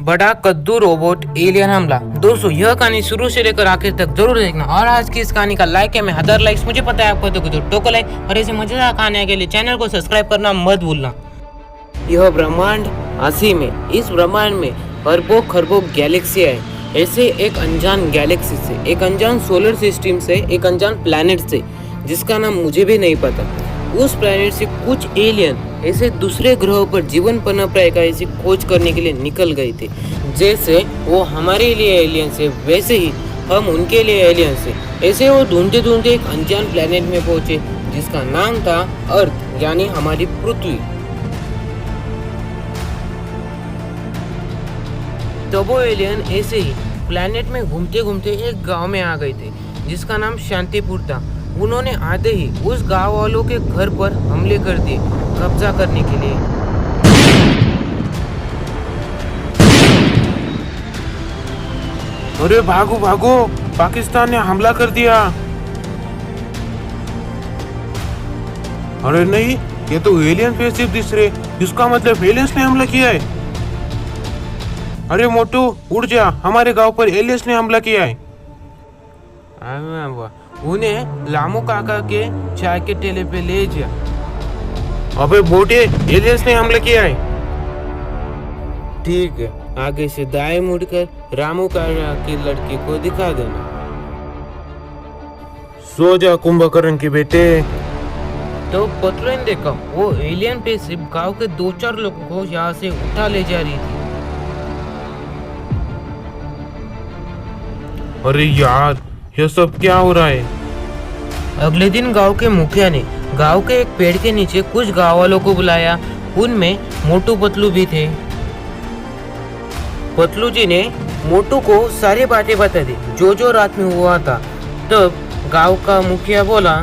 बड़ा कद्दू robot alien हमला। दोस्तों यह कहानी शुरू से लेकर आखिर तक जरूर देखना और आज की इस कहानी का लाइक है मैं 1000 लाइक्स मुझे पता है आपको तो टोको लाइक और ऐसे मजेदार कहानी के लिए चैनल को सब्सक्राइब करना मत भूलना। यह ब्रह्मांड असीम है। इस ब्रह्मांड में अरबों खरबों गैलेक्सियां है। ऐसे एक अनजान गैलेक्सी से, एक अनजान सोलर सिस्टम से, एक अनजान प्लैनेट से जिसका नाम मुझे भी नहीं पता, उस प्लैनेट से कुछ एलियन ऐसे दूसरे ग्रहों पर जीवन पनप रहेगा ऐसी खोज करने के लिए निकल गए थे। जैसे वो हमारे लिए एलियन से वैसे ही हम उनके लिए एलियन से। ऐसे वो ढूंढते ढूंढते एक अनजान प्लैनेट में पहुंचे जिसका नाम था अर्थ यानी हमारी पृथ्वी। तो वो एलियन ऐसे ही प्लैनेट में घूमते घूमते एक गांव में आ गए थे जिसका नाम शांतिपुर था। उन्होंने आते ही उस गांव वालों के घर पर हमले कर दिए कब्जा करने के लिए। अरे भागो भागो, पाकिस्तान ने हमला कर दिया। अरे नहीं, ये तो एलियन स्पेसशिप दिख रहे, इसका मतलब एलियंस ने हमला किया है। अरे मोटू उड़ जा, हमारे गांव पर एलियंस ने हमला किया है। उन्हें लामू काका के चाय के ठेले पे ले जा। अबे बोटे, एलियंस ने हमला किया है। ठीक है, आगे से दाएं मुड़कर रामू काका की लड़की को दिखा देना। सो जा कुंभकर्ण के बेटे। तो पतलू ने देखा वो एलियन पे सिर्फ गांव के 2-4 लोगों को यहाँ से उठा ले जा रही थी। अरे यार, यह सब क्या हो रहा है? अगले दिन गांव के मुखिया ने गांव के एक पेड़ के नीचे कुछ गांव वालों को बुलाया। उनमें मोटू पतलू भी थे। पतलू जी ने मोटू को सारी बातें बता दी जो रात में हुआ था। तब गांव का मुखिया बोला,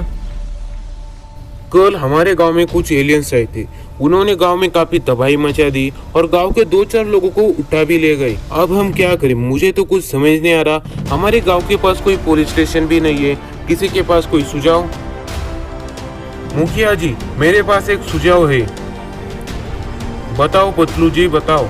कल हमारे गांव में कुछ एलियंस आए थे। उन्होंने गांव में काफी तबाही मचा दी और गांव के 2-4 लोगों को उठा भी ले गए। अब हम क्या करें, मुझे तो कुछ समझ नहीं आ रहा। हमारे गांव के पास कोई पुलिस स्टेशन भी नहीं है। किसी के पास कोई सुझाव? मुखिया जी, मेरे पास एक सुझाव है। बताओ पतलू जी, बताओ।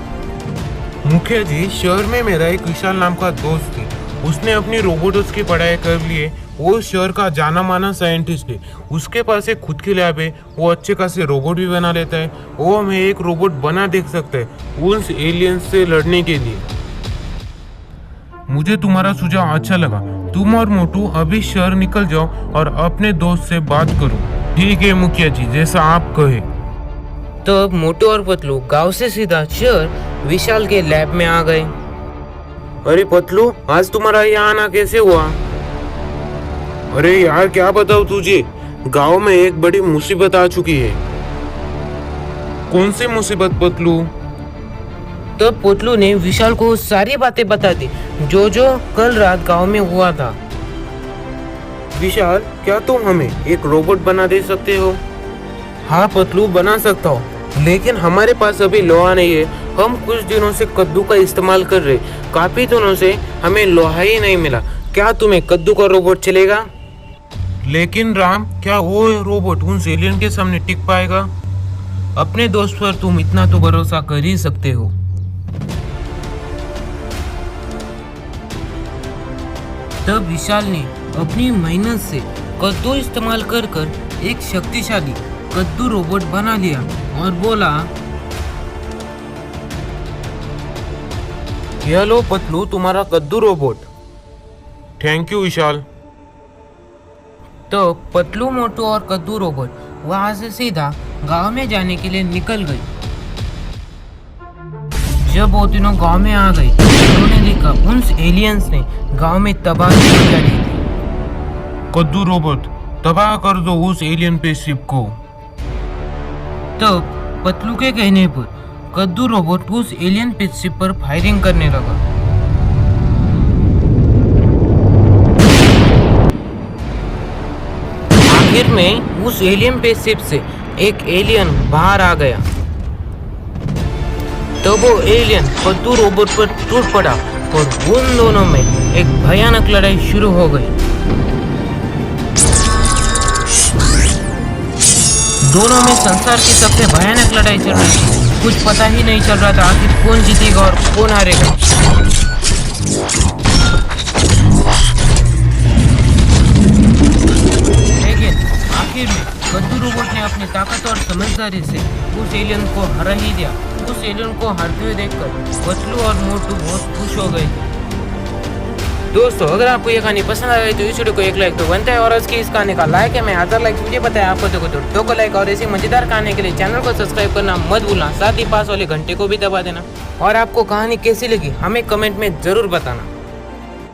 मुखिया जी, शहर में मेरा एक विशाल नाम का दोस्त है। उसने अपनी रोबोटिक्स की पढ़ाई कर ली है। वो शहर का जाना माना साइंटिस्ट है। उसके पास एक खुद की लैब है। वो अच्छे खासे रोबोट भी बना लेता है। वो हमें एक रोबोट बना देख सकता है उन एलियंस से लड़ने के लिए। मुझे तुम्हारा सुझाव अच्छा लगा। तुम और मोटू अभी शहर निकल जाओ और अपने दोस्त से बात करो। ठीक है मुखिया जी, जैसा आप कहे। तो मोटू और पतलू गांव से सीधा शहर विशाल के लैब में आ गए। अरे पतलू, आज तुम्हारा यहाँ आना कैसे हुआ? अरे यार, क्या बताऊं तुझे, गांव में एक बड़ी मुसीबत आ चुकी है। कौन सी मुसीबत पतलू? तो पतलू ने विशाल को सारी बातें बता दी जो कल रात गांव में हुआ था। विशाल, क्या तुम हमें एक रोबोट बना दे सकते हो? हाँ पतलू, बना सकता हूँ, लेकिन हमारे पास अभी लोहा नहीं है। हम कुछ दिनों से कद्दू का इस्तेमाल कर रहे, काफी दिनों से हमें लोहा ही नहीं मिला। क्या तुम्हें कद्दू का रोबोट चलेगा? लेकिन राम, क्या वो रोबोट उन एलियन के सामने टिक पाएगा? अपने दोस्त पर तुम इतना तो भरोसा कर ही सकते हो। तब विशाल ने अपनी मेहनत से कद्दू इस्तेमाल कर एक शक्तिशाली कद्दू रोबोट बना लिया और बोला, ये लो पतलू, तुम्हारा कद्दू रोबोट। थैंक यू विशाल। तो पतलू, मोटू और कद्दू रोबोट वहां से सीधा गांव में जाने के लिए निकल गए। जब वो तीनों गांव में आ गए, उन्होंने देखा उन एलियंस ने गांव में तबाही मचा दी थी। कद्दू रोबोट, तबाह कर दो उस एलियन स्पेसशिप को। तब पतलू के कहने पर कद्दू रोबोट उस एलियन स्पेसशिप पर फायरिंग करने लगा। आखिर में उस एलियन स्पेसशिप से एक एलियन बाहर आ गया। तो वो एलियन कद्दू रोबोट पर टूट पड़ा और उन दोनों में एक भयानक लड़ाई शुरू हो गई। दोनों में संसार की सबसे भयानक लड़ाई चल रही थी। कुछ पता ही नहीं चल रहा था आखिर कौन जीतेगा और कौन हारेगा। लेकिन आखिर में कद्दू रोबोट ने अपनी ताकत और समझदारी से उस एलियन को हरा ही दिया। उस एलियन को हारते हुए देखकर बतलू और मोटू बहुत खुश हो गए थे। दोस्तों अगर आपको ये कहानी पसंद आई तो इस वीडियो को एक लाइक तो बनता है, और आज की इस कहानी का लाइक है मैं अदर लाइक मुझे पता है आपको तो को लाइक, और ऐसी मजेदार कहानी के लिए चैनल को सब्सक्राइब करना मत भूलना, साथ ही पास वाले घंटे को भी दबा देना। और आपको कहानी कैसी लगी हमें कमेंट में जरूर बताना।